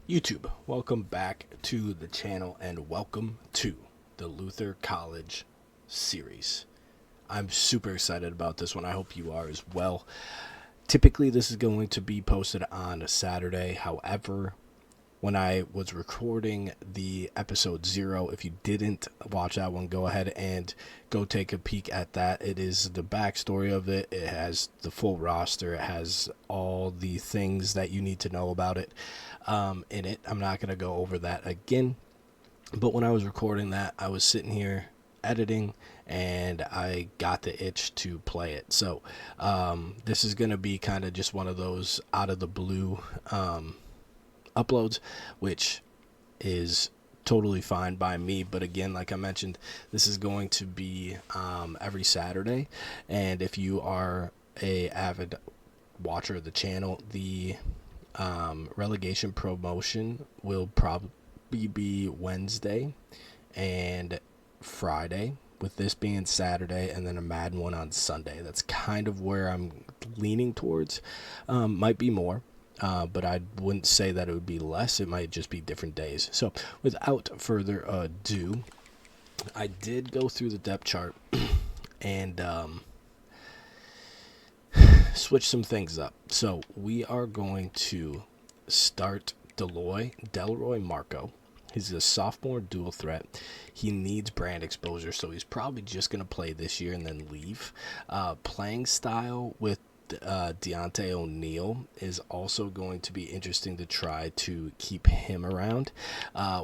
YouTube, welcome back to the channel and welcome to the Luther College series. I'm super excited about this one. I hope you are as well. Typically, this is going to be posted on a Saturday. However, when I was recording the episode 0, if you didn't watch that one, go ahead and go take a peek at that. It is the backstory of it. It has the full roster. It has all the things that you need to know about it in it. I'm not going to go over that again. But when I was recording that, I was sitting here editing and I got the itch to play it. So this is going to be kind of just one of those out of the blue uploads, which is totally fine by me. But again, like I mentioned, this is going to be every Saturday, and if you are a avid watcher of the channel, the relegation promotion will probably be Wednesday and Friday, with this being Saturday, and then a Madden one on Sunday. That's kind of where I'm leaning towards. Might be more, but I wouldn't say that it would be less. It might just be different days. So without further ado, I did go through the depth chart and switch some things up. So we are going to start Delroy Marco. He's a sophomore dual threat. He needs brand exposure, so he's probably just going to play this year and then leave. Playing style with Deontay O'Neal is also going to be interesting to try to keep him around.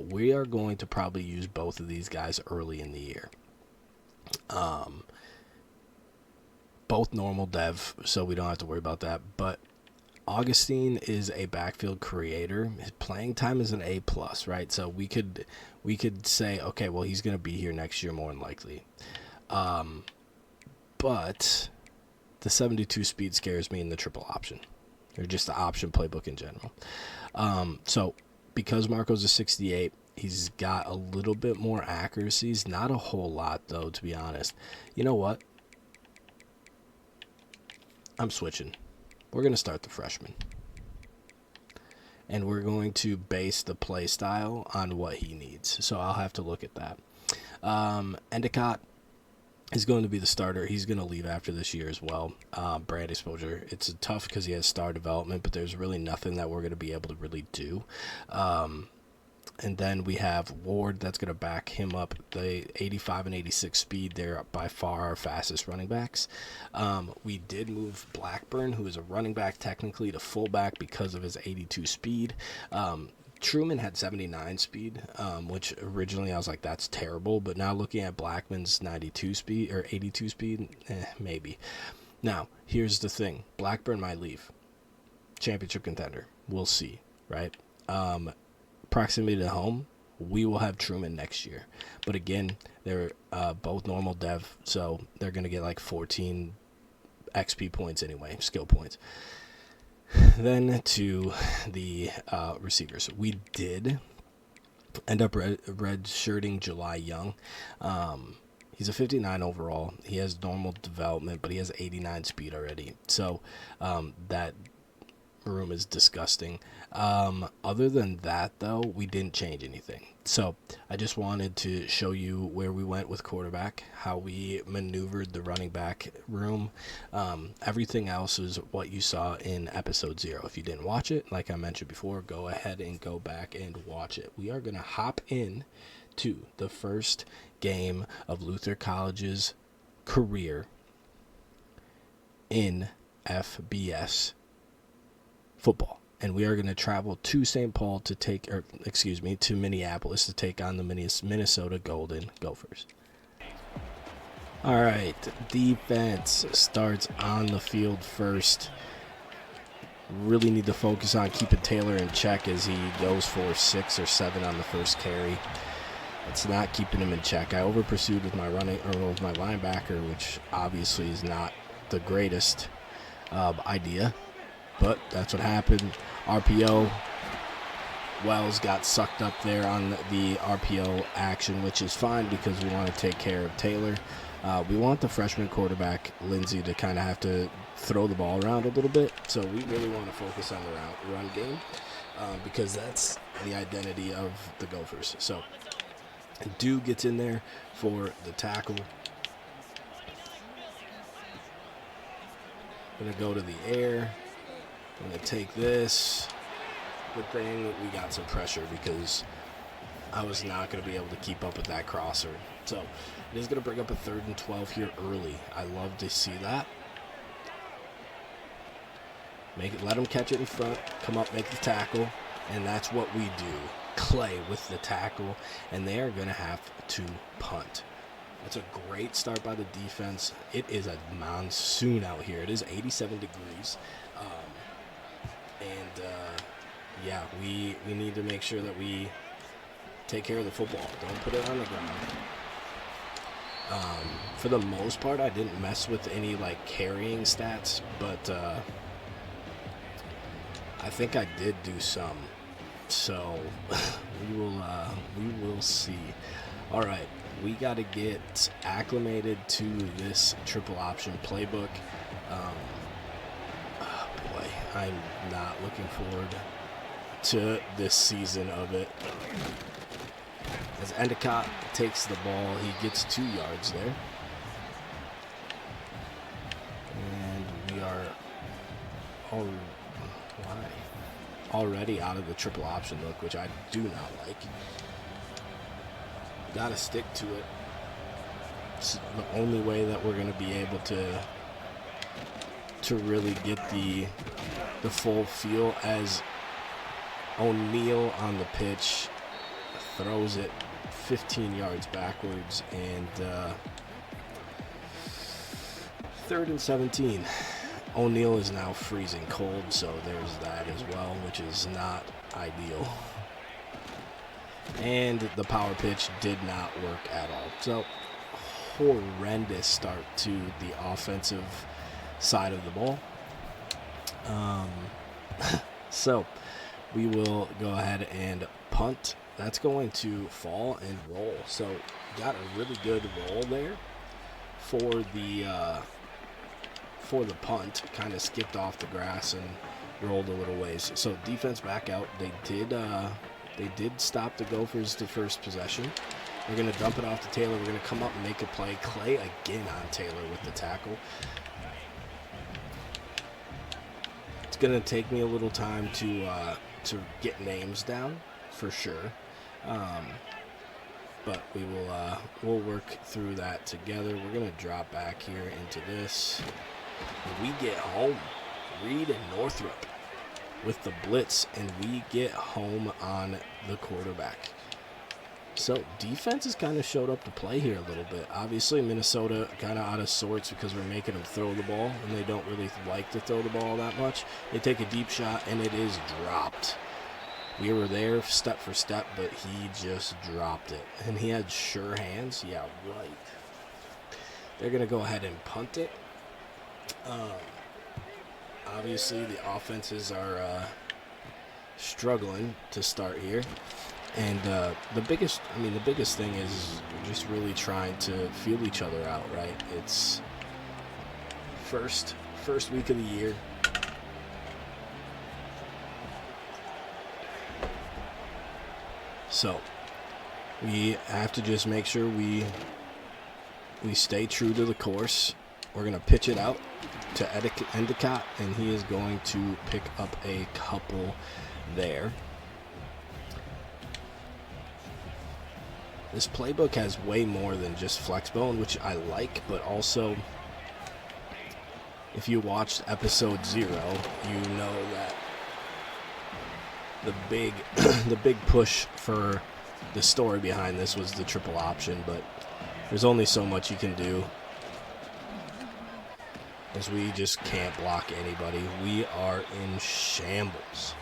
We are going to probably use both of these guys early in the year. Both normal dev, so we don't have to worry about that. But Augustine is a backfield creator. His playing time is an A+, right? So we could say, okay, well, he's going to be here next year more than likely. But the 72 speed scares me in the triple option, or just the option playbook in general. So because Marco's a 68, he's got a little bit more accuracies. Not a whole lot, though, to be honest. You know what? I'm switching. We're going to start the freshman. And we're going to base the play style on what he needs. So I'll have to look at that. Endicott is going to be the starter. He's going to leave after this year as well. Brand exposure. It's tough because he has star development, but there's really nothing that we're going to be able to really do. And then we have Ward that's going to back him up. The 85 and 86 speed, they're by far our fastest running backs. We did move Blackburn, who is a running back technically, to fullback because of his 82 speed. Truman had 79 speed, which originally I was like, that's terrible. But now looking at Blackman's 92 speed or 82 speed, maybe. Now, here's the thing. Blackburn might leave. Championship contender. We'll see, right? Proximity to home, we will have Truman next year. But again, they're both normal dev, so they're going to get like 14 XP points anyway, skill points. Then to the receivers. We did end up redshirting July Young. He's a 59 overall. He has normal development, but he has 89 speed already. So that room is disgusting. Other than that, though, we didn't change anything. So I just wanted to show you where we went with quarterback, how we maneuvered the running back room. Everything else is what you saw in episode 0. If you didn't watch it, like I mentioned before, go ahead and go back and watch it. We are going to hop in to the first game of Luther College's career in FBS football, and we are going to travel to St. Paul to Minneapolis to take on the Minnesota Golden Gophers. All right, defense starts on the field first. Really need to focus on keeping Taylor in check as he goes for 6 or 7 on the first carry. It's not keeping him in check. I over pursued with my with my linebacker, which obviously is not the greatest idea. But that's what happened. RPO. Wells got sucked up there on the RPO action, which is fine because we want to take care of Taylor. We want the freshman quarterback, Lindsey, to kind of have to throw the ball around a little bit. So we really want to focus on the run game. because that's the identity of the Gophers. So Dew gets in there for the tackle. Gonna go to the air. Gonna take this. Good thing we got some pressure because I was not going to be able to keep up with that crosser. So it is going to bring up a 3rd and 12 here early. I love to see that. Let them catch it in front, come up, make the tackle, and that's what we do. Clay with the tackle, and they are going to have to punt. That's a great start by the defense. It is a monsoon out here. It is 87 degrees. Yeah, we need to make sure that we take care of the football. Don't put it on the ground. For the most part, I didn't mess with any like carrying stats, but I think I did do some. So we will see. All right, we got to get acclimated to this triple option playbook. Oh boy, I'm not looking forward to this season of it. As Endicott takes the ball, he gets 2 yards there. And we are already out of the triple option look, which I do not like. Gotta stick to it. It's the only way that we're going to be able to really get the full feel, as O'Neal on the pitch throws it 15 yards backwards, and 3rd and 17. O'Neal is now freezing cold, so there's that as well, which is not ideal. And the power pitch did not work at all. So horrendous start to the offensive side of the ball. So we will go ahead and punt. That's going to fall and roll. So got a really good roll there for the punt. Kind of skipped off the grass and rolled a little ways. So defense back out. They did stop the Gophers the first possession. We're going to dump it off to Taylor. We're going to come up and make a play. Clay again on Taylor with the tackle. It's going to take me a little time to get names down for sure. But we'll work through that together. We're going to drop back here into this. We get home. Reed and Northrop with the blitz, and we get home on the quarterback. So defense has kind of showed up to play here a little bit. Obviously, Minnesota kind of out of sorts because we're making them throw the ball, and they don't really like to throw the ball that much. They take a deep shot, and it is dropped. We were there step for step, but he just dropped it. And he had sure hands. Yeah, right. They're going to go ahead and punt it. Obviously, the offenses are struggling to start here. And the biggest thing is just really trying to feel each other out, right? It's first week of the year. So we have to just make sure we stay true to the course. We're going to pitch it out to Endicott, and he is going to pick up a couple there. This playbook has way more than just flexbone, which I like, but also if you watched episode 0, you know that the big push for the story behind this was the triple option, but there's only so much you can do, as we just can't block anybody. We are in shambles.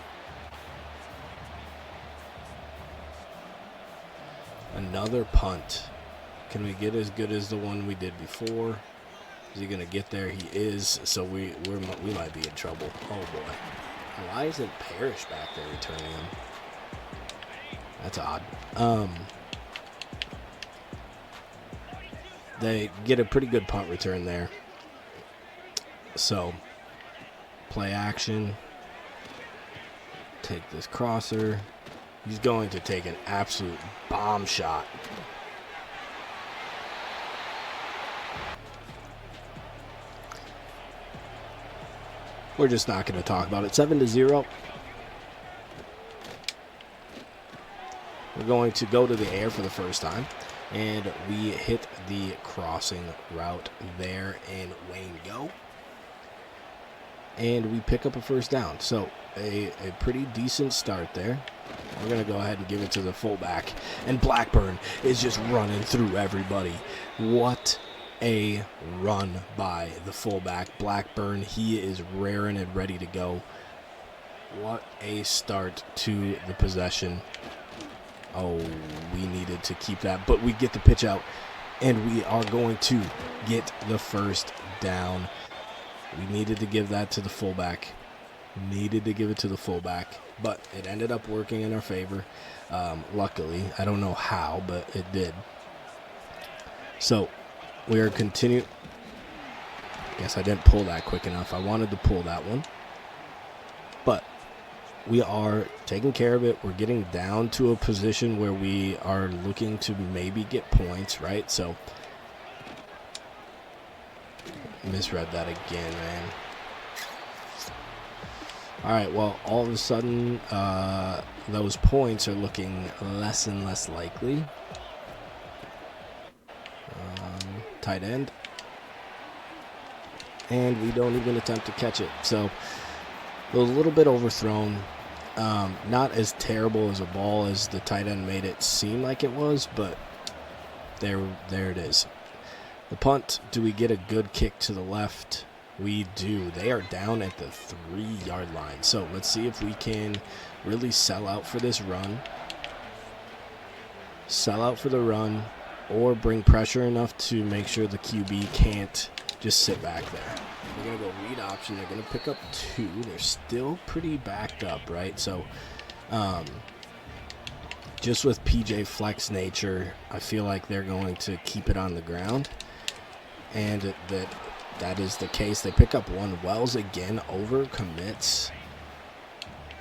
Another punt. Can we get as good as the one we did before? Is he going to get there? He is. So we might be in trouble. Oh boy. Why isn't Parrish back there returning him? That's odd. They get a pretty good punt return there. So play action. take this crosser. He's going to take an absolute bomb shot. We're just not going to talk about it. 7-0. We're going to go to the air for the first time. And we hit the crossing route there, and Wayne go. And we pick up a first down. So a pretty decent start there. We're going to go ahead and give it to the fullback. And Blackburn is just running through everybody. What a run by the fullback. Blackburn, he is raring and ready to go. What a start to the possession. Oh, we needed to keep that, but we get the pitch out, and we are going to get the first down. We needed to give that to the fullback. Needed to give it to the fullback, but it ended up working in our favor. Luckily, I don't know how, but it did. So we are continuing. Guess I didn't pull that quick enough. I wanted to pull that one, but we are taking care of it. We're getting down to a position where we are looking to maybe get points, right? So, misread that again, man. All right, well, all of a sudden, those points are looking less and less likely. Tight end. And we don't even attempt to catch it. So, a little bit overthrown. Not as terrible as a ball as the tight end made it seem like it was, but there it is. The punt, do we get a good kick to the left? We do. They are down at the 3-yard line. So let's see if we can really sell out for this run. Sell out for the run, or bring pressure enough to make sure the QB can't just sit back there. We're going to go read option. They're going to pick up 2. They're still pretty backed up, right? So just with PJ Flex nature, I feel like they're going to keep it on the ground. And that is the case. They pick up 1. Wells again over commits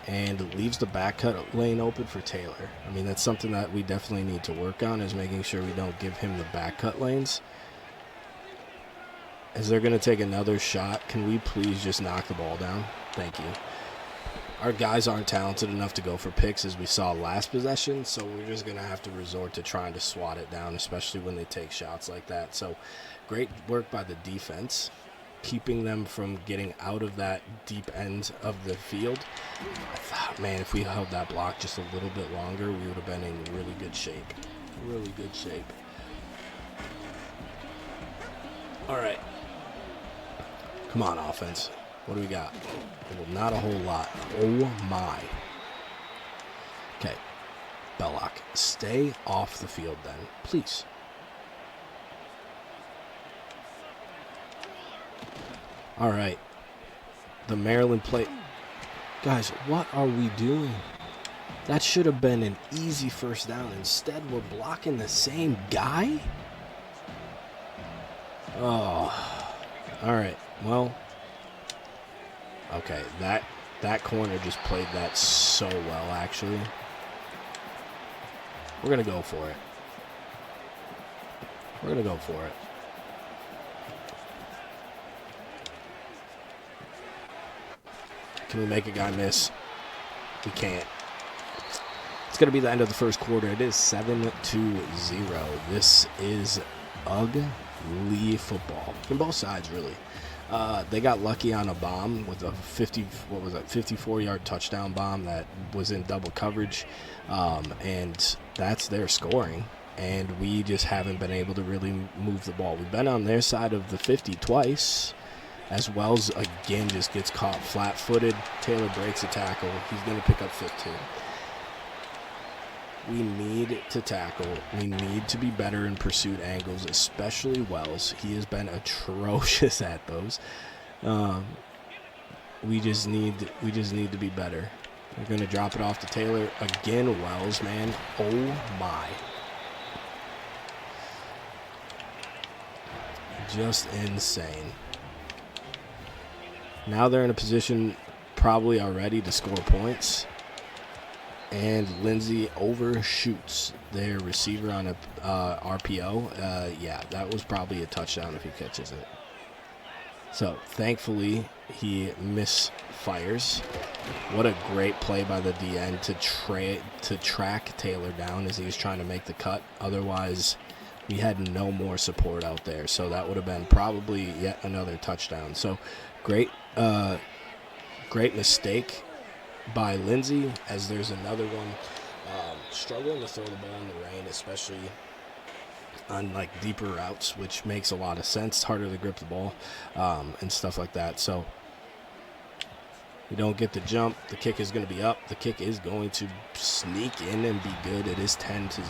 and leaves the back cut lane open for Taylor. I mean, that's something that we definitely need to work on, is making sure we don't give him the back cut lanes. As they're going to take another shot, can we please just knock the ball down? Thank you. Our guys aren't talented enough to go for picks as we saw last possession, so we're just going to have to resort to trying to swat it down, especially when they take shots like that. So great work by the defense, keeping them from getting out of that deep end of the field. I thought, man, if we held that block just a little bit longer, we would have been in really good shape. Really good shape. All right. Come on, offense. What do we got? Well, not a whole lot. Oh, my. Okay. Belloc, stay off the field then, please. All right. The Maryland play. Guys, what are we doing? That should have been an easy first down. Instead, we're blocking the same guy? Oh. All right. Well. Okay. That corner just played that so well, actually. We're going to go for it. We're going to go for it. Can we make a guy miss? We can't. It's going to be the end of the first quarter. It is 7-0. This is ugly football from both sides, really. They got lucky on a bomb with a 54-yard touchdown bomb that was in double coverage, and that's their scoring. And we just haven't been able to really move the ball. We've been on their side of the 50 twice. As Wells again just gets caught flat-footed. Taylor breaks a tackle. He's going to pick up 15. We need to tackle. We need to be better in pursuit angles, especially Wells. He has been atrocious at those. We just need to be better. We're going to drop it off to Taylor. Again, Wells, man. Oh, my. Just insane. Now they're in a position probably already to score points. And Lindsey overshoots their receiver on a RPO. Yeah, that was probably a touchdown if he catches it. So, thankfully, he misfires. What a great play by the DN to track Taylor down as he was trying to make the cut. Otherwise, we had no more support out there. So that would have been probably yet another touchdown. So, great mistake by Lindsey, as there's another one. Struggling to throw the ball in the rain, especially on like deeper routes, which makes a lot of sense. It's harder to grip the ball and stuff like that. So we don't get the jump. The kick is going to be up. The kick is going to sneak in and be good. It is 10-0.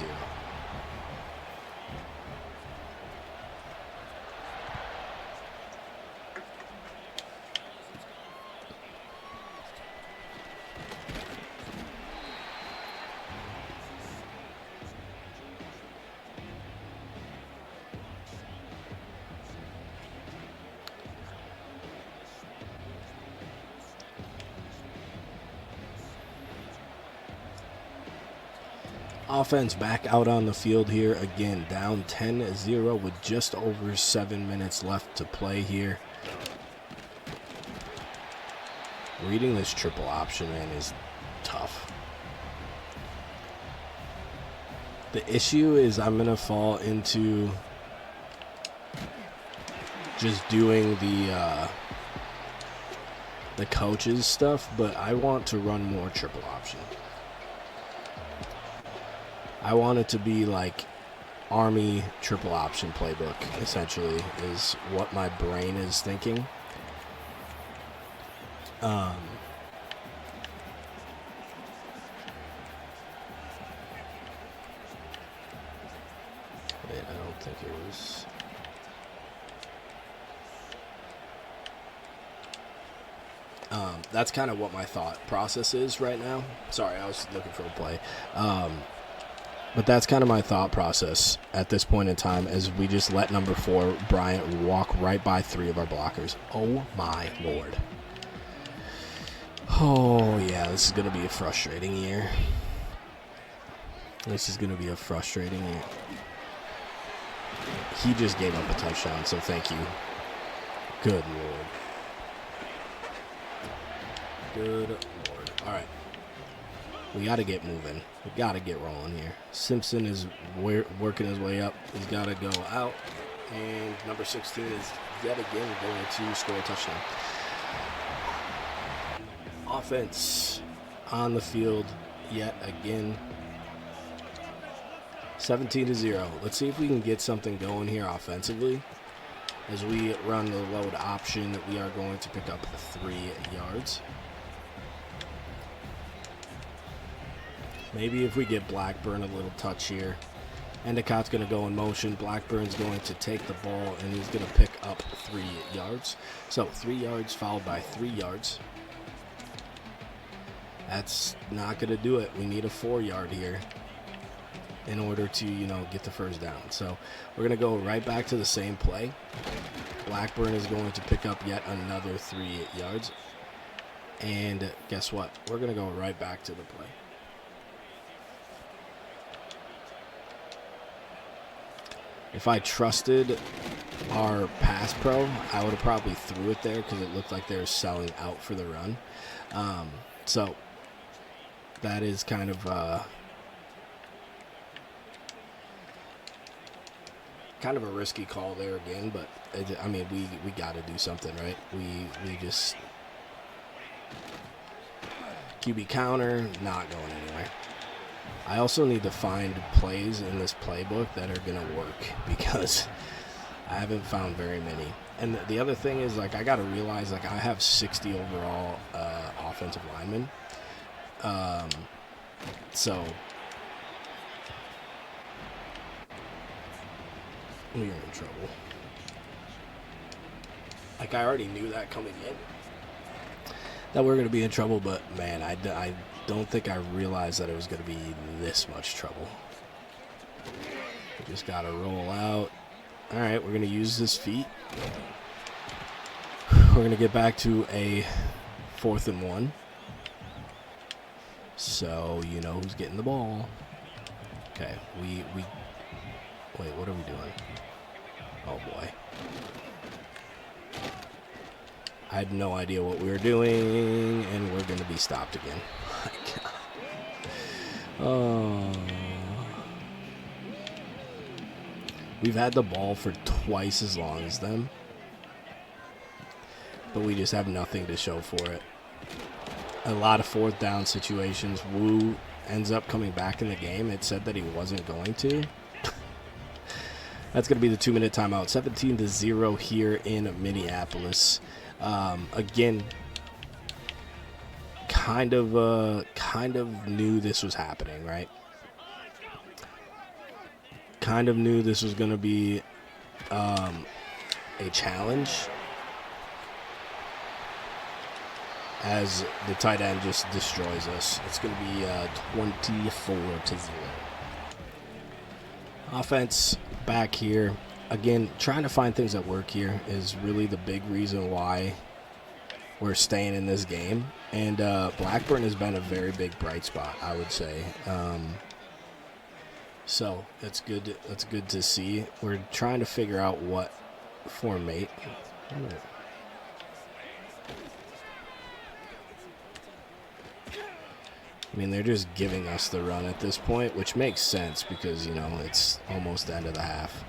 Offense back out on the field here again, down 10-0 with just over 7 minutes left to play here. Reading this triple option, man, is tough. The issue is I'm going to fall into just doing the coaches stuff, but I want to run more triple option. I want it to be like Army triple option playbook, essentially, is what my brain is thinking. I don't think it was. That's kind of what my thought process is right now. Sorry, I was looking for a play. But that's kind of my thought process at this point in time, as we just let number 4, Bryant, walk right by 3 of our blockers. Oh, my Lord. Oh, yeah, this is going to be a frustrating year. This is going to be a frustrating year. He just gave up a touchdown, so thank you. Good Lord. Good Lord. All right. We got to get moving. We got to get rolling here. Simpson is working his way up. He's got to go out. And number 16 is yet again going to score a touchdown. Offense on the field yet again. 17-0. Let's see if we can get something going here offensively. As we run the load option, we are going to pick up 3 yards. Maybe if we get Blackburn a little touch here. Endicott's going to go in motion. Blackburn's going to take the ball, and he's going to pick up 3 yards. So 3 yards followed by 3 yards. That's not going to do it. We need a 4-yard here in order to, get the first down. So we're going to go right back to the same play. Blackburn is going to pick up yet another 3 yards. And guess what? We're going to go right back to the play. If I trusted our pass pro, I would have probably threw it there because it looked like they were selling out for the run. So that is kind of a risky call there again, but we got to do something, right? We just QB counter, not going anywhere. I also need to find plays in this playbook that are going to work, because I haven't found very many. And the other thing is, I got to realize, I have 60 overall offensive linemen. So we are in trouble. I already knew that coming in, that we're going to be in trouble, but, man, I don't think I realized that it was going to be this much trouble. We just got to roll out. All right, we're going to use his feet. We're going to get back to a 4th and 1. So, you know who's getting the ball. Okay, we wait, what are we doing? Oh, boy. I had no idea what we were doing, and we're going to be stopped again. Oh, my God. Oh. We've had the ball for twice as long as them, but we just have nothing to show for it. A lot of fourth down situations. Wu ends up coming back in the game. It said that he wasn't going to. That's going to be the 2-minute timeout. 17-0 here in Minneapolis. Again, kind of knew this was happening, right? Kind of knew this was going to be a challenge, as the tight end just destroys us. It's going to be 24-0. Offense back here. Again, trying to find things that work here is really the big reason why we're staying in this game. And Blackburn has been a very big bright spot, I would say. So that's good. That's good to see. We're trying to figure out what formate. I mean, they're just giving us the run at this point, which makes sense because, you know, it's almost the end of the half.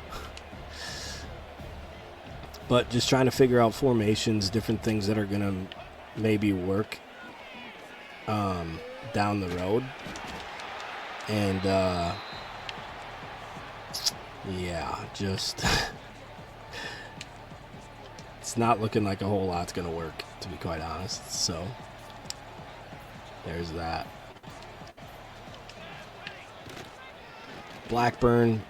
But just trying to figure out formations, different things that are going to maybe work down the road. And, yeah, just it's not looking like a whole lot's going to work, to be quite honest. So there's that. Blackburn's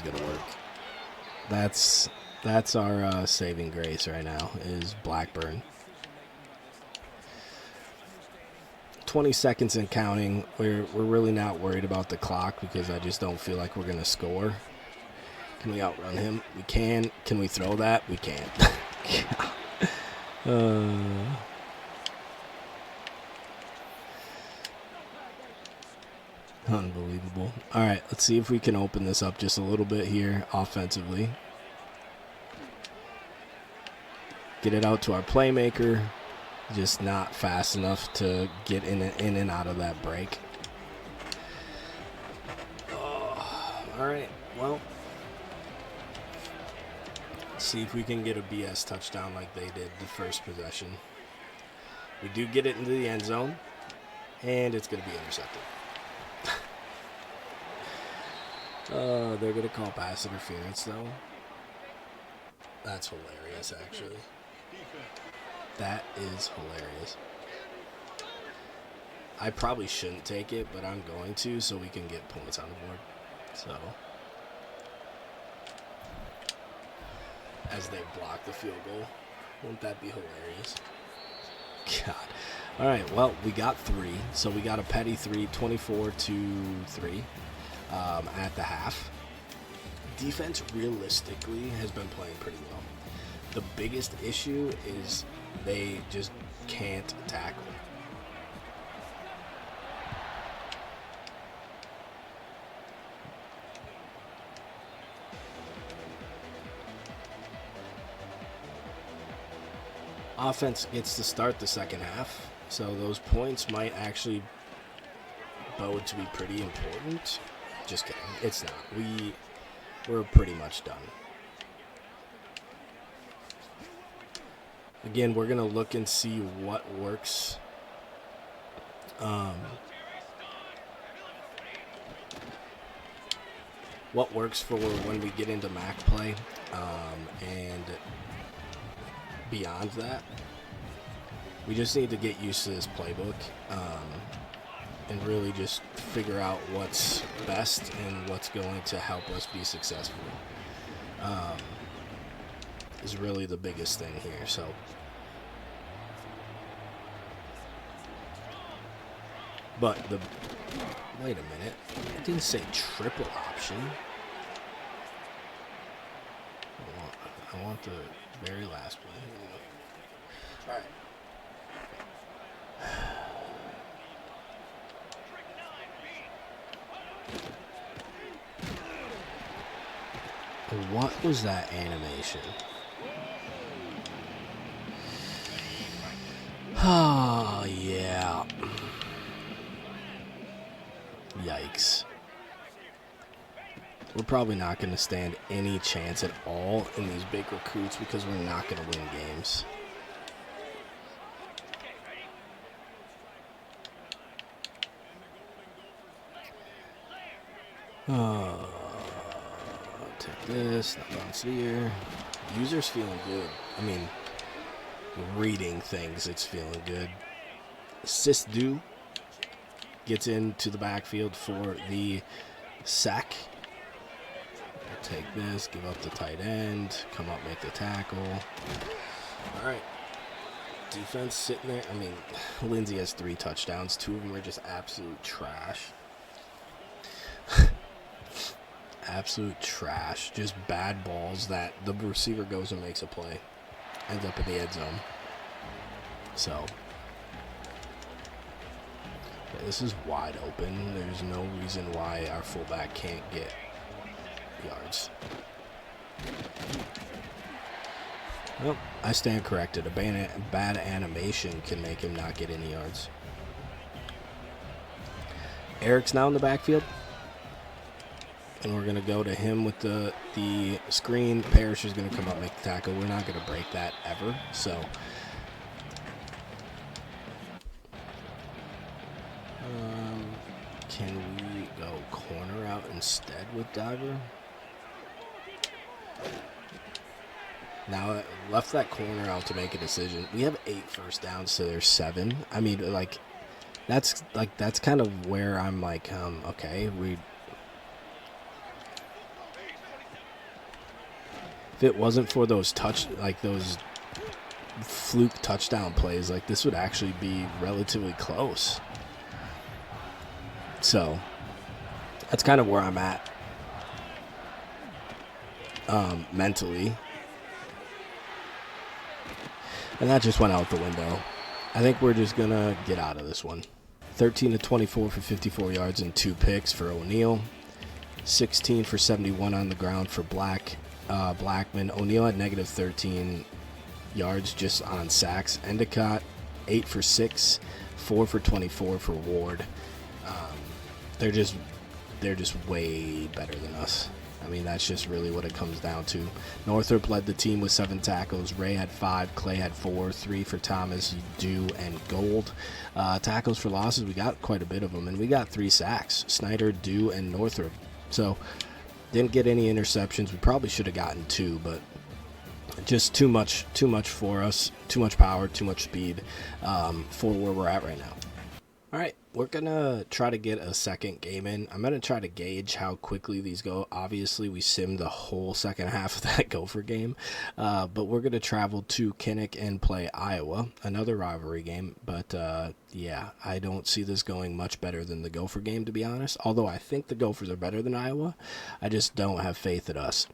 going to work. That's our saving grace right now is Blackburn. 20 seconds and counting. We're really not worried about the clock because I just don't feel like we're going to score. Can we outrun him? We can. Can we throw that? We can't. Unbelievable. All right, let's see if we can open this up just a little bit here offensively. Get it out to our playmaker. Just not fast enough to get in and out of that break. Oh, all right, well, let's see if we can get a BS touchdown like they did the first possession. We do get it into the end zone, and it's going to be intercepted. They're going to call pass interference, though. That's hilarious, actually. That is hilarious. I probably shouldn't take it, but I'm going to so we can get points on the board. So, as they block the field goal. Wouldn't that be hilarious? God. All right, well, we got 3. So we got a petty 3, 24-3 at the half. Defense, realistically, has been playing pretty well. The biggest issue is they just can't tackle. Offense gets to start the second half, so those points might actually bode to be pretty important. Just kidding. It's not. We're pretty much done. Again, we're going to look and see what works. What works for when we get into MAC play, and beyond that, we just need to get used to this playbook, and really just figure out what's best and what's going to help us be successful. Is really the biggest thing here. So but wait a minute, it didn't say triple option. I want the very last one. All right. What was that animation? Oh, yeah. Yikes. We're probably not going to stand any chance at all in these big recruits because we're not going to win games. Take this, not bounce here. User's feeling good. I mean, reading things, it's feeling good. Assist do gets into the backfield for the sack. Take this, give up the tight end, come up, make the tackle. All right. Defense sitting there. I mean, Lindsay has 3 touchdowns. 2 of them are just absolute trash. Absolute trash. Just bad balls that the receiver goes and makes a play. Ends up in the end zone. So, yeah, this is wide open. There's no reason why our fullback can't get yards. Well, I stand corrected. A bad animation can make him not get any yards. Eric's now in the backfield. And we're going to go to him with the screen. Parrish is going to come up and make the tackle. We're not going to break that ever. So, can we go corner out instead with Diver? Now, I left that corner out to make a decision. We have 8 first downs, so there's 7. I mean, that's kind of where I'm like, okay, if it wasn't for those those fluke touchdown plays, this would actually be relatively close. So that's kind of where I'm at mentally. And that just went out the window. I think we're just going to get out of this one. 13 to 24 for 54 yards and 2 picks for O'Neal. 16 for 71 on the ground for Blackman. O'Neal had negative 13 yards just on sacks. Endicott, 8 for 6, 4 for 24 for Ward. They're just way better than us. I mean, that's just really what it comes down to. Northrop led the team with 7 tackles. Ray had 5. Clay had 4. 3 for Thomas, Dew, and Gold. Tackles for losses, we got quite a bit of them. And we got 3 sacks. Snyder, Dew, and Northrop. So, didn't get any interceptions. We probably should have gotten 2, but just too much for us. Too much power, too much speed for where we're at right now. All right, we're going to try to get a second game in. I'm going to try to gauge how quickly these go. Obviously, we simmed the whole second half of that Gopher game. But we're going to travel to Kinnick and play Iowa, another rivalry game. But, yeah, I don't see this going much better than the Gopher game, to be honest. Although I think the Gophers are better than Iowa. I just don't have faith in us.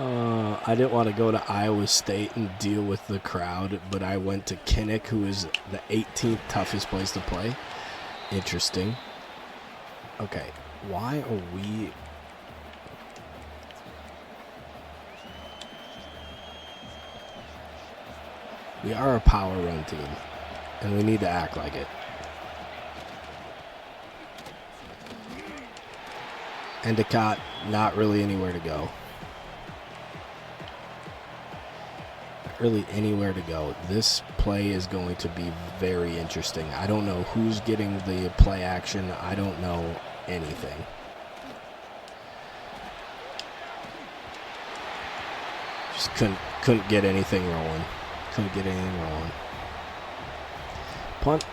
I didn't want to go to Iowa State and deal with the crowd, but I went to Kinnick, who is the 18th toughest place to play. Interesting. Okay, why are we... We are a power run team, and we need to act like it. Endicott, not really anywhere to go. Really anywhere to go. This play is going to be very interesting. I don't know who's getting the play action. I don't know anything. Just couldn't get anything rolling. Couldn't get anything rolling. Punt.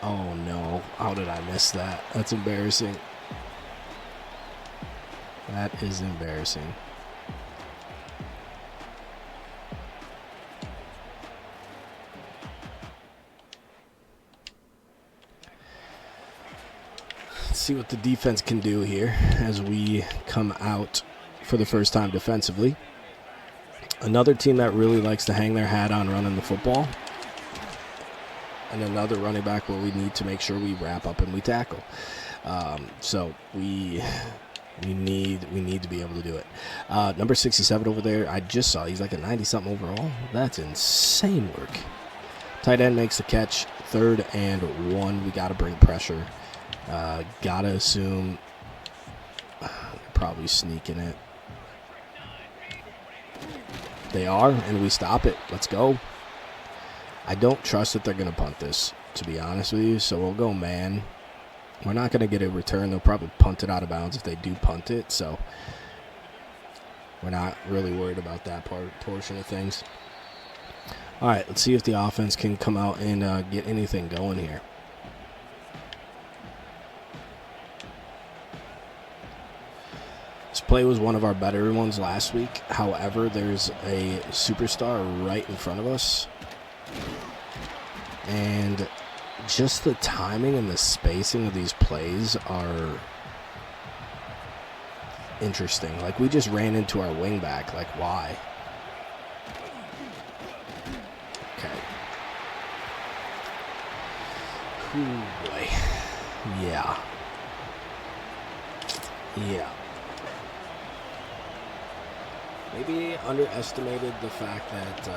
Oh no. How did I miss that? That's embarrassing. That is embarrassing. Let's see what the defense can do here as we come out for the first time defensively. Another team that really likes to hang their hat on running the football. And another running back where we need to make sure we wrap up and we tackle. So we need to be able to do it. Number 67 over there, I just saw he's like a 90-something overall. That's insane work. Tight end makes the catch. 3rd and 1. We got to bring pressure. Got to assume probably sneaking it. They are, and we stop it. Let's go. I don't trust that they're going to punt this, to be honest with you, so we'll go man. We're not going to get a return. They'll probably punt it out of bounds if they do punt it, so we're not really worried about that portion of things. All right, let's see if the offense can come out and get anything going here. This play was one of our better ones last week. However, there's a superstar right in front of us. And just the timing and the spacing of these plays are interesting. Like, we just ran into our wingback. Like, why? Okay. Ooh, boy. Yeah. Yeah. Maybe underestimated the fact that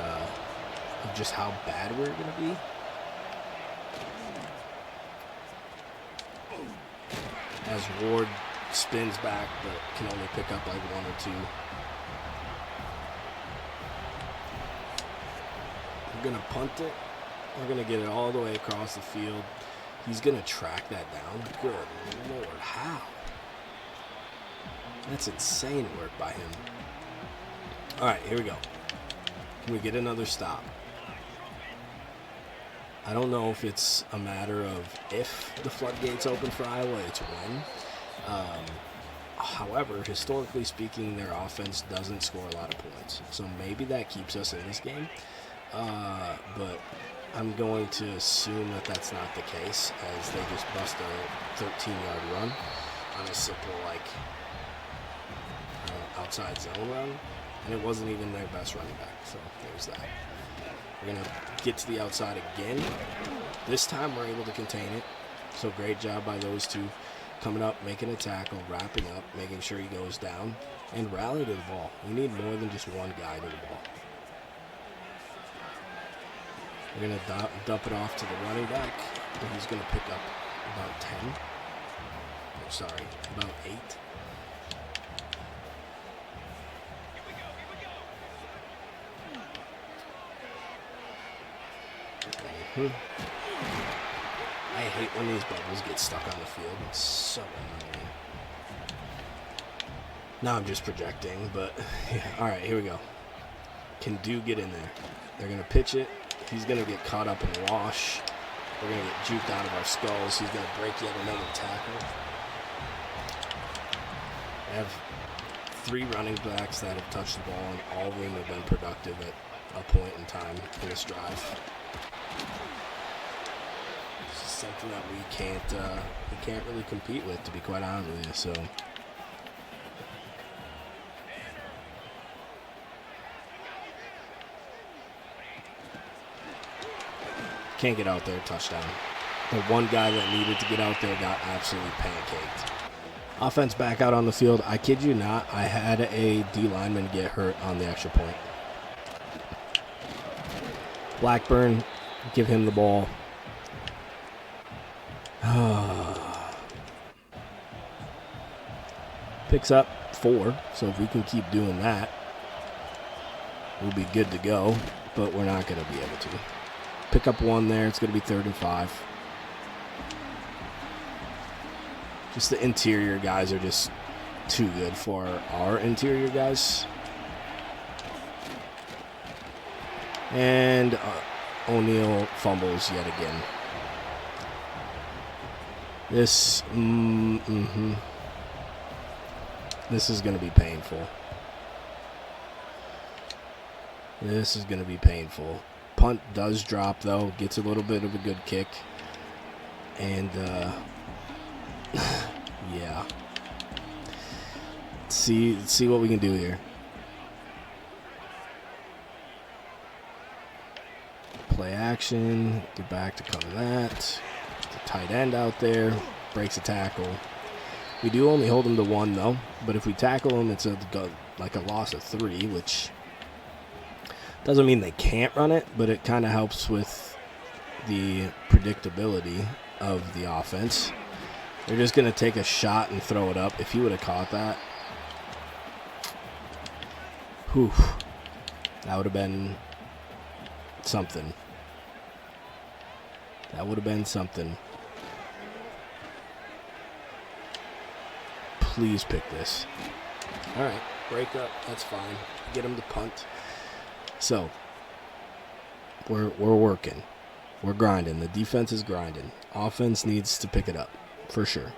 of just how bad we're going to be. As Ward spins back, but can only pick up like 1 or 2. We're going to punt it. We're going to get it all the way across the field. He's going to track that down. Good Lord, how? That's insane work by him. All right, here we go. Can we get another stop? I don't know if it's a matter of if the floodgates open for Iowa, it's when. However, historically speaking, their offense doesn't score a lot of points. So maybe that keeps us in this game. But I'm going to assume that that's not the case, as they just bust a 13-yard run on a simple, like, outside zone run. And it wasn't even their best running back, so there's that. We're going to get to the outside again. This time we're able to contain it. So great job by those two. Coming up, making a tackle, wrapping up, making sure he goes down, and rally to the ball. We need more than just one guy to the ball. We're going to dump it off to the running back, and he's going to pick up about 10. Oh, sorry, about 8. I hate when these bubbles get stuck on the field. It's so annoying. Now I'm just projecting, but yeah. All right, here we go. Can do get in there. They're going to pitch it. He's going to get caught up in the wash. We're going to get juked out of our skulls. He's going to break yet another tackle. I have 3 running backs that have touched the ball, and all of them have been productive at a point in time in this drive. It's just something that we can't really compete with, to be quite honest with you. So can't get out there, touchdown. The one guy that needed to get out there got absolutely pancaked. Offense back out on the field. I kid you not, I had a D lineman get hurt on the extra point. Blackburn, give him the ball. Picks up 4, so if we can keep doing that, we'll be good to go, but we're not going to be able to. Pick up 1 there. It's going to be 3rd and 5. Just the interior guys are just too good for our interior guys. And O'Neal fumbles yet again. This is going to be painful. This is going to be painful. Punt does drop, though. Gets a little bit of a good kick. And, yeah. Let's see what we can do here. play action. Get back to cover that. The tight end out there. Breaks a tackle. We do only hold him to 1, though. But if we tackle him, it's like a loss of 3, which doesn't mean they can't run it, but it kind of helps with the predictability of the offense. They're just going to take a shot and throw it up. If he would have caught that, whew, that would have been something. That would have been something. Please pick this. All right, break up. That's fine. Get him to punt. So, we're working. We're grinding. The defense is grinding. Offense needs to pick it up, for sure.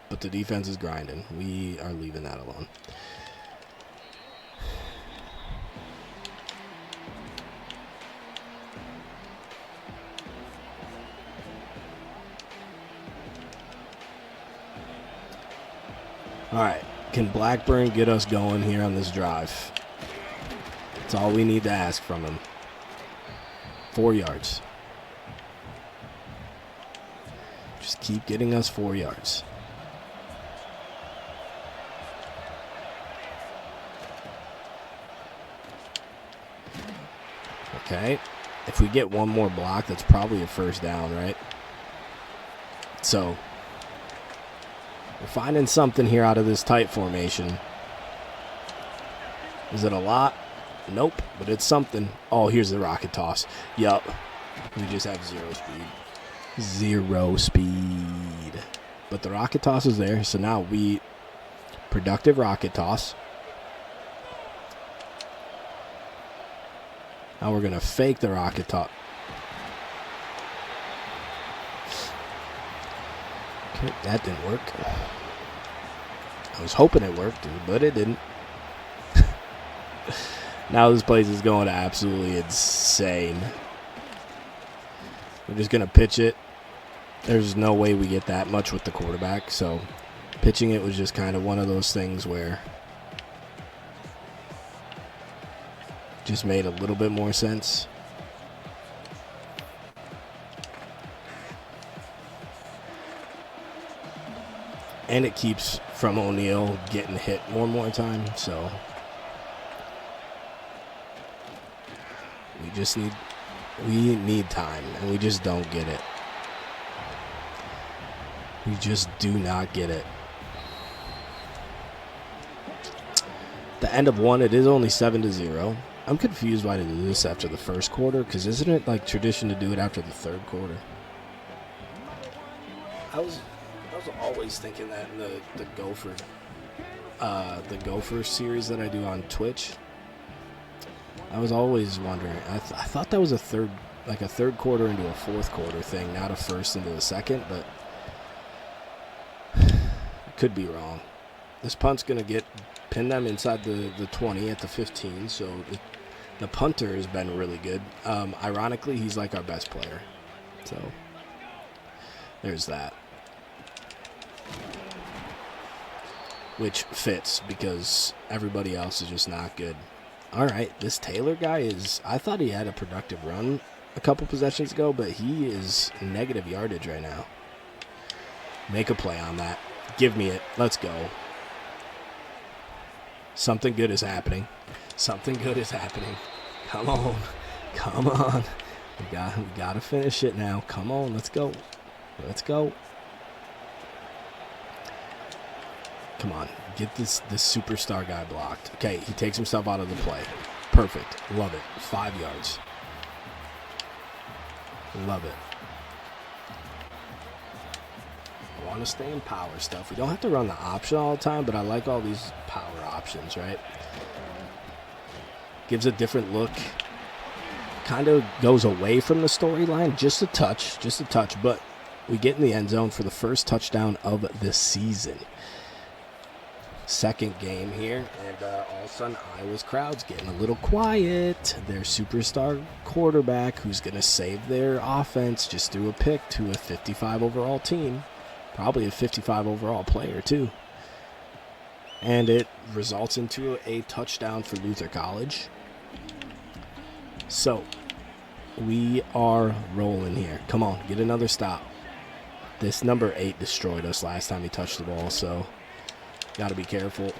But the defense is grinding. We are leaving that alone. All right. Can Blackburn get us going here on this drive? That's all we need to ask from him. 4 yards. Just keep getting us 4 yards. Okay. If we get one more block, that's probably a first down, right? So, we're finding something here out of this tight formation. Is it a lot? Nope, but it's something. Oh, here's the rocket toss. Yup. We just have 0 speed. 0 speed. But the rocket toss is there, so now productive rocket toss. Now we're going to fake the rocket toss. Okay, that didn't work. I was hoping it worked, but it didn't. Now this place is going absolutely insane. We're just going to pitch it. There's no way we get that much with the quarterback, so pitching it was just kind of one of those things where just made a little bit more sense. And it keeps from O'Neal getting hit one more time, so we need time, and we just don't get it. We just do not get it. The end of 1, it is only 7-0. I'm confused why they do this after the first quarter, because isn't it like tradition to do it after the third quarter? I was always thinking that in the Gopher series that I do on Twitch. I was always wondering. I thought that was a third quarter into a fourth quarter thing, not a first into a second, but I could be wrong. This punt's going to pin them inside the 20 at the 15, so the punter has been really good. Ironically, he's like our best player. So there's that. Which fits because everybody else is just not good. All right, this Taylor guy I thought he had a productive run a couple possessions ago, but he is negative yardage right now. Make a play on that. Give me it. Let's go. Something good is happening. Something good is happening. Come on. Come on. We got to finish it now. Come on, let's go. Let's go. Come on, get this superstar guy blocked. Okay, he takes himself out of the play. Perfect. Love it. 5 yards. Love it. I want to stay in power stuff. We don't have to run the option all the time, but I like all these power options, right? Gives a different look. Kind of goes away from the storyline just a touch, but we get in the end zone for the first touchdown of the season. Second game here, and all of a sudden Iowa's crowd's getting a little quiet. Their superstar quarterback, who's going to save their offense, just threw a pick to a 55 overall team. Probably a 55 overall player, too. And it results into a touchdown for Luther College. So, We are rolling here. Come on, get another stop. This number 8 destroyed us last time he touched the ball, so got to be careful.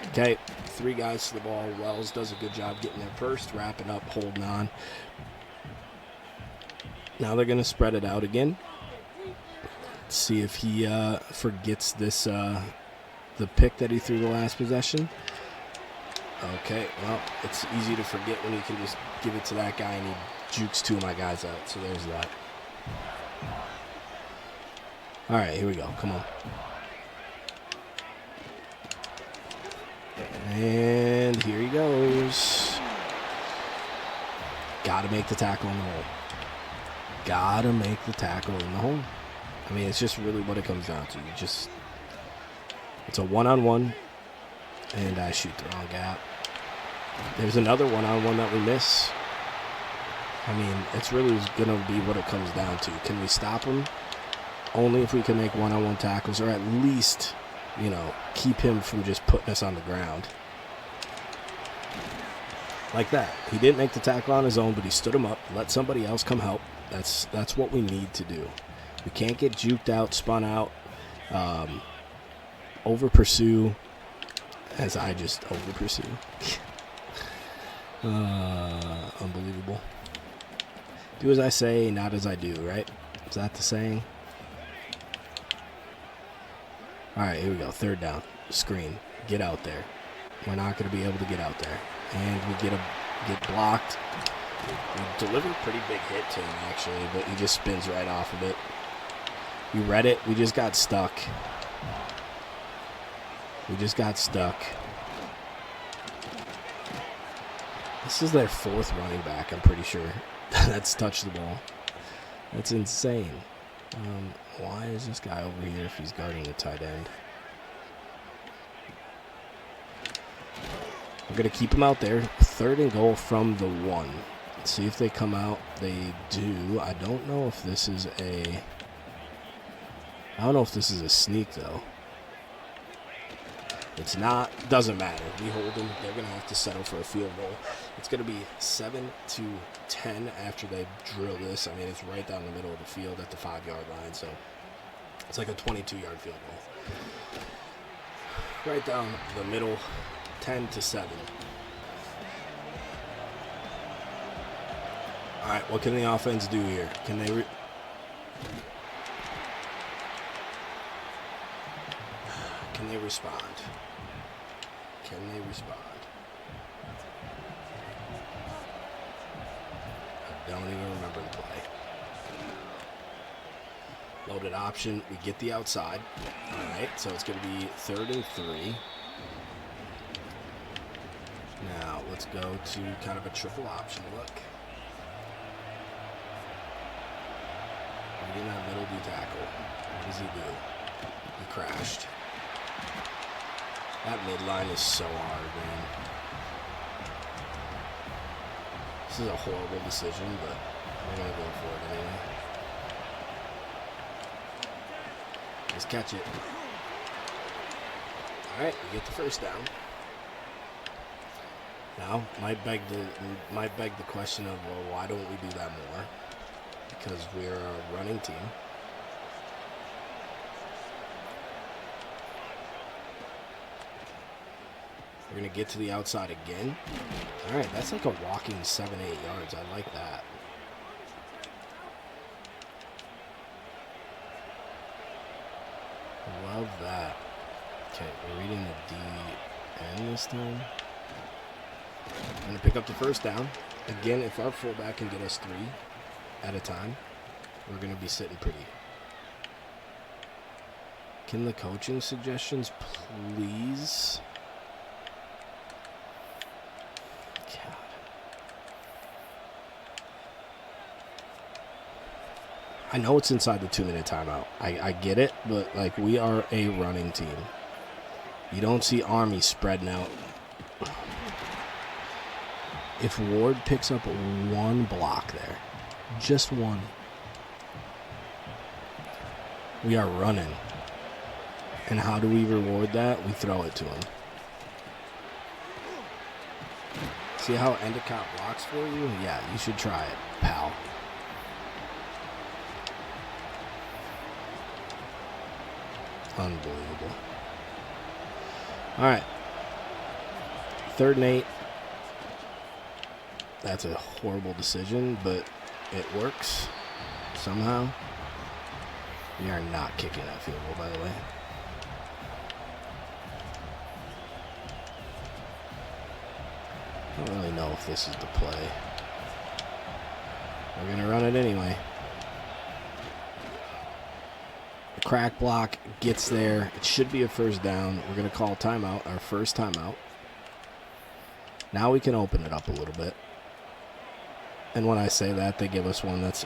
Okay, 3 guys to the ball. Wells does a good job getting there first, wrapping up, holding on. Now they're going to spread it out again. Let's see if he forgets this, the pick that he threw the last possession. Okay, well, it's easy to forget when you can just give it to that guy and he jukes 2 of my guys out, so there's that. All right, here we go. Come on. And here he goes. Got to make the tackle in the hole. Got to make the tackle in the hole. I mean, it's just really what it comes down to. It's a one-on-one, and I shoot the wrong gap. There's another one-on-one that we miss. I mean, it's really going to be what it comes down to. Can we stop him? Only if we can make one-on-one tackles, or at least, keep him from just putting us on the ground. Like that. He didn't make the tackle on his own, but he stood him up, let somebody else come help. That's what we need to do. We can't get juked out, spun out, over-pursue, as I just over-pursue. Unbelievable. Do as I say, not as I do, right? Is that the saying? All right, here we go. 3rd down. Screen. Get out there. We're not going to be able to get out there. And we get blocked. We delivered a pretty big hit to him, actually, but he just spins right off of it. We read it. We just got stuck. This is their 4th running back, I'm pretty sure. That's touched the ball. That's insane. Why is this guy over here if he's guarding the tight end? We're going to keep him out there. 3rd and goal from the 1. Let's see if they come out. They do. I don't know if this is a sneak, though. It's not. Doesn't matter. We hold them. They're going to have to settle for a field goal. It's going to be 7-10 after they drill this. I mean, it's right down the middle of the field at the 5-yard line, so it's like a 22-yard field goal. Right down the middle, 10-7. All right, what can the offense do here? Can they respond? Can they respond? I don't even remember the play. Loaded option. We get the outside. All right, so it's going to be 3rd and 3. Now, let's go to kind of a triple option look. Right in that middle D tackle. What does he do? He crashed. That midline is so hard, man. This is a horrible decision, but we're going to go for it anyway. Just catch it. All right, we get the 1st down. Now, might beg the question of, well, why don't we do that more? Because we're a running team. We're going to get to the outside again. All right, that's like a walking 7-8 yards. I like that. Love that. Okay, we're reading the DN this time. I'm going to pick up the 1st down. Again, if our fullback can get us 3 at a time, we're going to be sitting pretty. Can the coaching suggestions please? God. I know it's inside the 2-minute timeout. I get it, but like, we are a running team. You don't see Army spreading out. If Ward picks up 1 block there, just 1, we are running. And how do we reward that? We throw it to him. See how Endicott blocks for you? Yeah, you should try it, pal. Unbelievable. All right. 3rd and 8. That's a horrible decision, but it works somehow. We are not kicking that field goal, by the way. I don't really know if this is the play. We're going to run it anyway. The crack block gets there. It should be a 1st down. We're going to call timeout, our first timeout. Now we can open it up a little bit. And when I say that, they give us one that's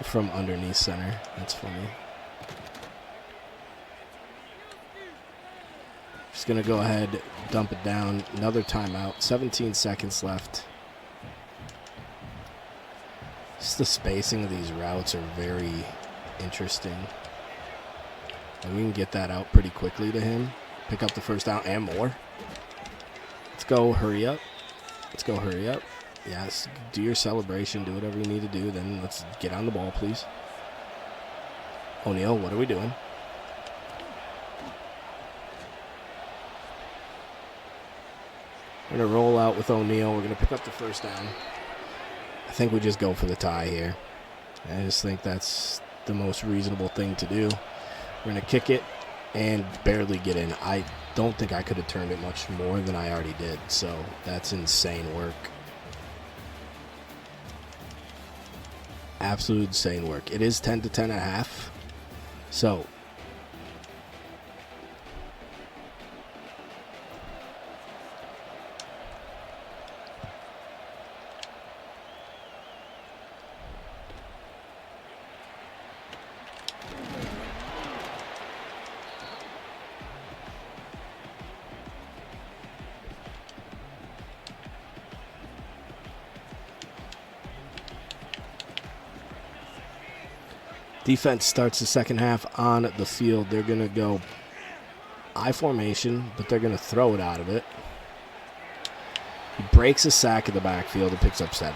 from underneath center. That's funny. Just going to go ahead, dump it down. Another timeout. 17 seconds left. Just the spacing of these routes are very interesting. And we can get that out pretty quickly to him. Pick up the 1st down and more. Let's go. Hurry up. Let's go. Hurry up. Yes. Do your celebration. Do whatever you need to do. Then let's get on the ball, please. O'Neal, what are we doing? We're going to roll out with O'Neal. We're going to pick up the 1st down. I think we just go for the tie here. I just think that's the most reasonable thing to do. We're going to kick it and barely get in. I don't think I could have turned it much more than I already did. So that's insane work. Absolute insane work. It is 10 to 10 and a half. So defense starts the 2nd half on the field. They're going to go I formation, but they're going to throw it out of it. He breaks a sack in the backfield and picks up 7.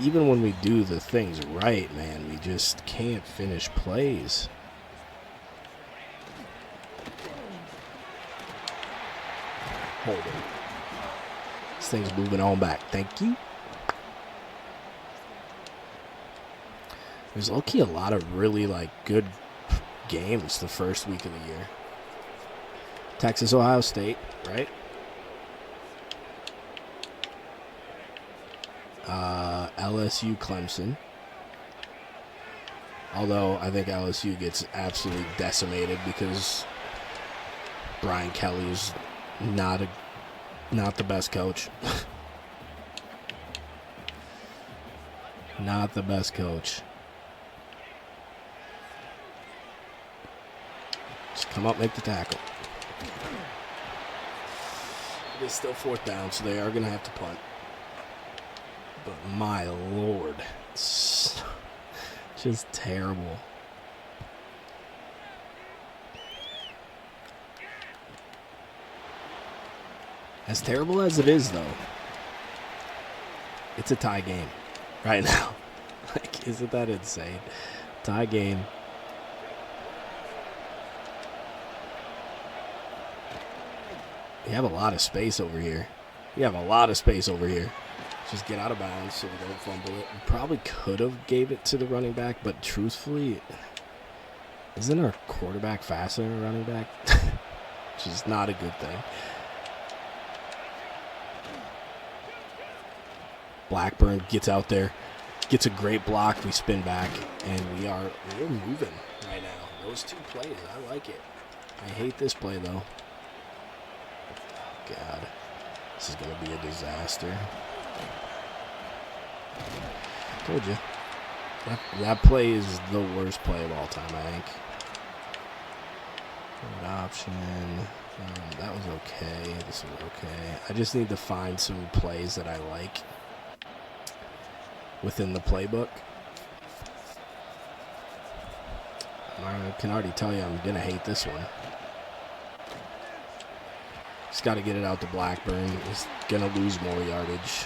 Even when we do the things right, man, we just can't finish plays. Hold it. This thing's moving on back. Thank you. There's low-key a lot of really, good games the first week of the year. Texas, Ohio State, right? LSU, Clemson. Although I think LSU gets absolutely decimated because Brian Kelly is not the best coach. Not the best coach. Just come up, make the tackle. It's still 4th down, so they are going to have to punt. But my Lord, it's just terrible. As terrible as it is, though, it's a tie game right now. Isn't that insane? Tie game. We have a lot of space over here. Just get out of bounds so we don't fumble it. We probably could have gave it to the running back, but truthfully, isn't our quarterback faster than a running back? Which is not a good thing. Blackburn gets out there, gets a great block. We spin back, and we're moving right now. Those 2 plays, I like it. I hate this play, though. God, this is going to be a disaster. Told you. That play is the worst play of all time, I think. Third option. That was okay. This was okay. I just need to find some plays that I like within the playbook. I can already tell you I'm going to hate this one. He's got to get it out to Blackburn. He's going to lose more yardage.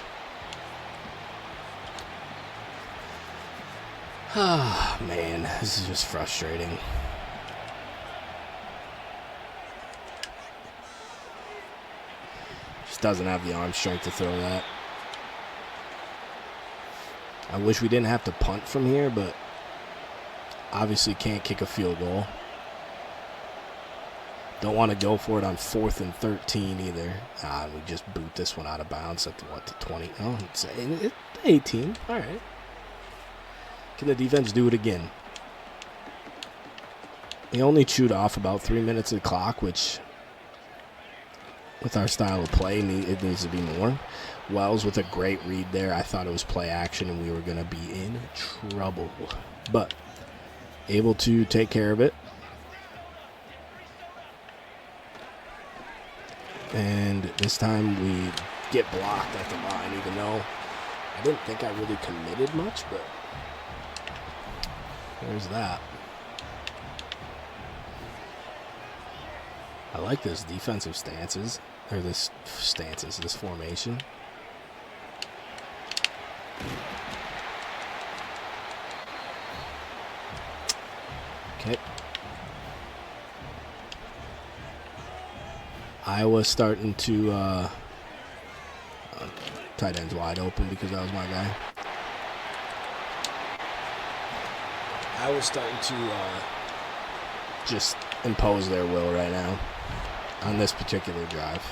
Ah, man, this is just frustrating. Just doesn't have the arm strength to throw that. I wish we didn't have to punt from here, but obviously can't kick a field goal. Don't want to go for it on 4th and 13 either. We just boot this one out of bounds at the 20? Oh, it's 18. All right. Can the defense do it again? He only chewed off about 3 minutes of the clock, which, with our style of play, it needs to be more. Wells with a great read there. I thought it was play action, and we were going to be in trouble. But able to take care of it. And this time we get blocked at the line, even though I didn't think I really committed much, but there's that. I like this defensive stances, or this formation. Okay. Iowa's starting to tight end's wide open because that was my guy. Iowa's starting to just impose their will right now on this particular drive.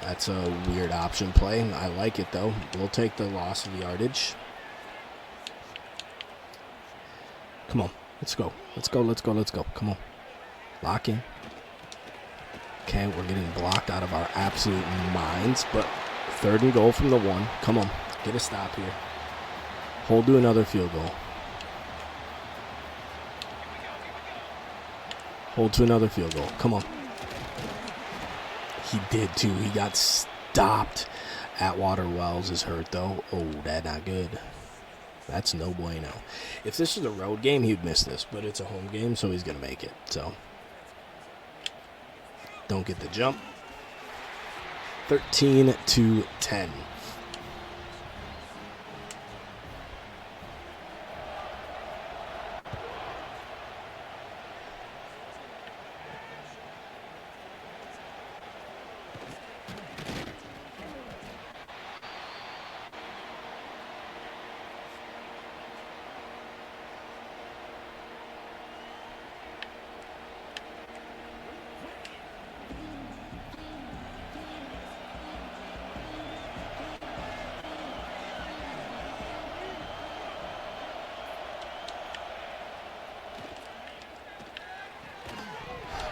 That's a weird option play. I like it though. We'll take the loss of yardage. Come on. Let's go. Let's go. Let's go. Let's go. Come on. Lock in. Okay, we're getting blocked out of our absolute minds, but 3rd and goal from the 1. Come on. Get a stop here. Hold to another field goal. Hold to another field goal. Come on. He did too. He got stopped. Atwater Wells is hurt though. Oh, that's not good. That's no bueno. If this was a road game, he'd miss this, but it's a home game, so he's going to make it. So, don't get the jump. 13-10.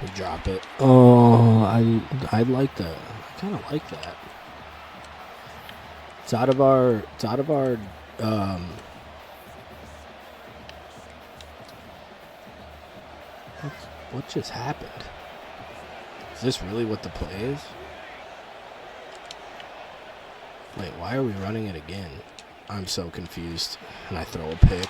We drop it. Oh, I like that. I kind of like that. It's out of our what just happened? Is this really what the play is? Wait, why are we running it again? I'm so confused. And I throw a pick.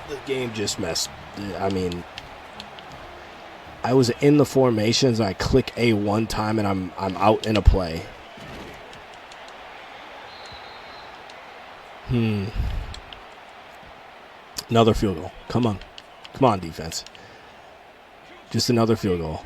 The game just messed. I mean, I was in the formations. I click A one time and I'm out in a play. Another field goal. Come on, defense. Just another field goal.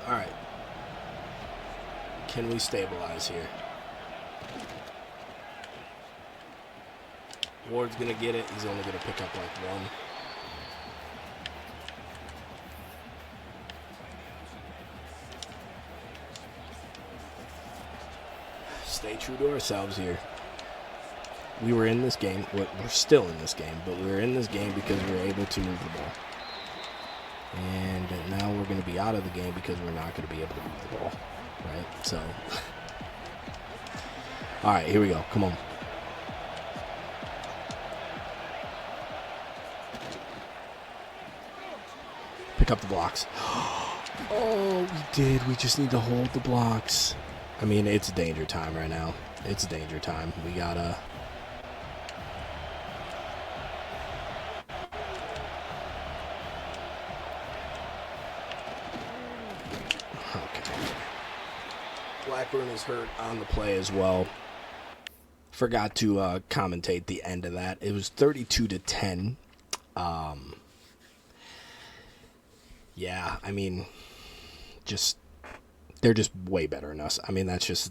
All right. Can we stabilize here? Ward's going to get it. He's only going to pick up like one. Stay true to ourselves here. We were in this game. We're still in this game, but we were in this game because we were able to move the ball. And now we're going to be out of the game because we're not going to be able to move the ball. Right? So, all right, here we go. Come on. Pick up the blocks. Oh, we did. We just need to hold the blocks. I mean, it's danger time right now. It's danger time. We gotta... Okay. Blackburn is hurt on the play as well. Forgot to commentate the end of that. It was 32-10. Yeah, I mean, they're just way better than us. I mean, that's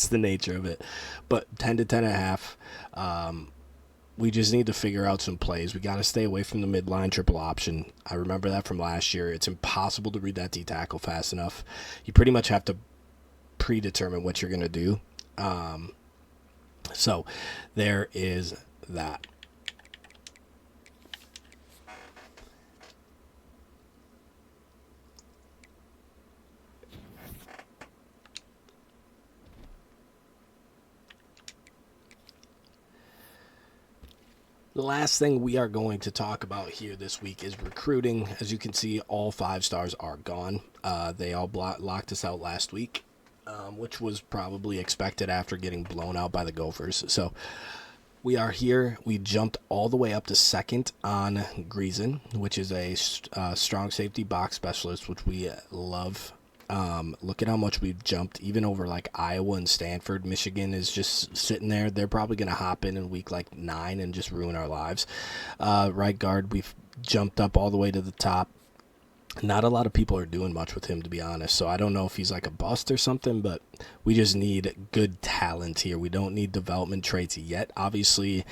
the nature of it. But 10 to 10.5. We just need to figure out some plays. We got to stay away from the midline triple option. I remember that from last year. It's impossible to read that D tackle fast enough. You pretty much have to predetermine what you're going to do. So there is that. The last thing we are going to talk about here this week is recruiting. As you can see, all 5 stars are gone. They all locked us out last week, which was probably expected after getting blown out by the Gophers. So we are here. We jumped all the way up to 2nd on Greason, which is a strong safety box specialist, which we love. Look at how much we've jumped, even over like Iowa and Stanford. Michigan is just sitting there. They're probably going to hop in week like 9 and just ruin our lives. Right guard, we've jumped up all the way to the top. Not a lot of people are doing much with him, to be honest. So I don't know if he's like a bust or something, but we just need good talent here. We don't need development traits yet. Obviously,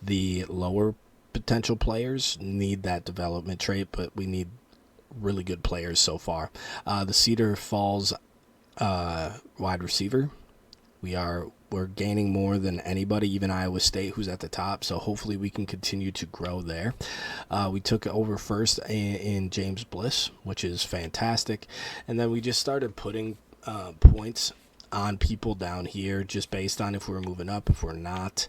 the lower potential players need that development trait, but we need really good players so far. The Cedar Falls wide receiver, we're gaining more than anybody, even Iowa State, who's at the top. So hopefully we can continue to grow there. We took over first in James Bliss, which is fantastic. And then we just started putting points on people down here just based on if we're moving up, if we're not.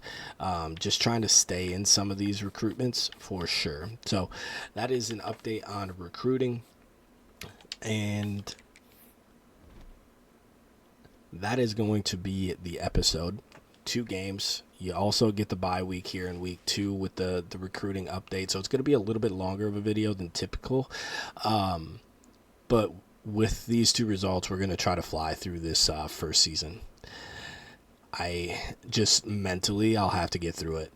Just trying to stay in some of these recruitments for sure. So that is an update on recruiting. And that is going to be the episode. 2 games. You also get the bye week here in week 2 with the recruiting update. So it's going to be a little bit longer of a video than typical. But with these 2 results, we're going to try to fly through this first season. I just mentally, I'll have to get through it.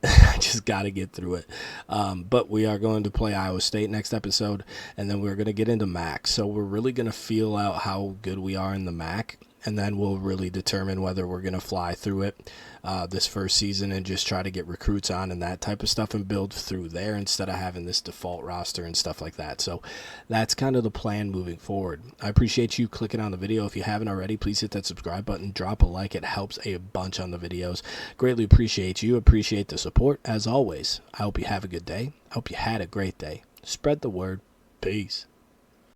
I just got to get through it. But we are going to play Iowa State next episode, and then we're going to get into MAC. So we're really going to feel out how good we are in the MAC, and then we'll really determine whether we're going to fly through it this first season and just try to get recruits on and that type of stuff and build through there instead of having this default roster and stuff like that. So that's kind of the plan moving forward. I appreciate you clicking on the video. If you haven't already, please hit that subscribe button, drop a like. It helps a bunch on the videos. Greatly appreciate you. Appreciate the support. As always, I hope you have a good day. I hope you had a great day. Spread the word. Peace.